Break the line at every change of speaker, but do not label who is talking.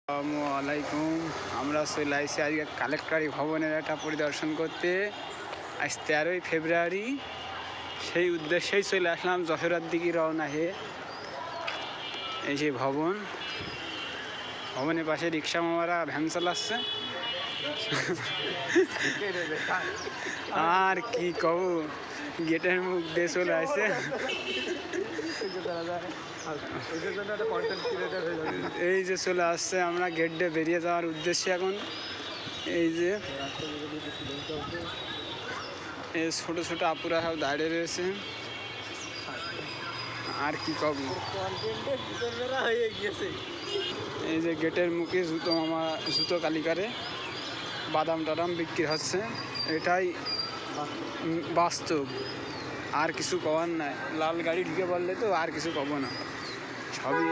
আসসালামু আলাইকুম। আমরা চলে আসছি আজকে কালেক্টরি ভবনের একটা পরিদর্শন করতে। আজ 13ই ফেব্রুয়ারি, সেই উদ্দেশ্যেই চলে আসলাম যশোরের দিকে রওনা হয়ে। এই যে ভবনের পাশে রিক্সা মামারা ভ্যান চালাচ্ছে। আর কি কব, গেটের মুখ দিয়ে চলে আসছে। এই যে চলে আসছে, আমরা গেট দিয়ে বেরিয়ে যাওয়ার উদ্দেশ্যে এখন। এই যে এই ছোট ছোট আপুরা সব দাঁড়িয়ে রয়েছে। আর কি কব, এই যে গেটের মুখে জুতো কালিকারে বাদাম টাদাম বিক্রি হচ্ছে। এটাই বাস্তব, আর কিছু কবার নাই। লাল গাড়ি ঢুকে পড়লে তো আর কিছু কব না, সবই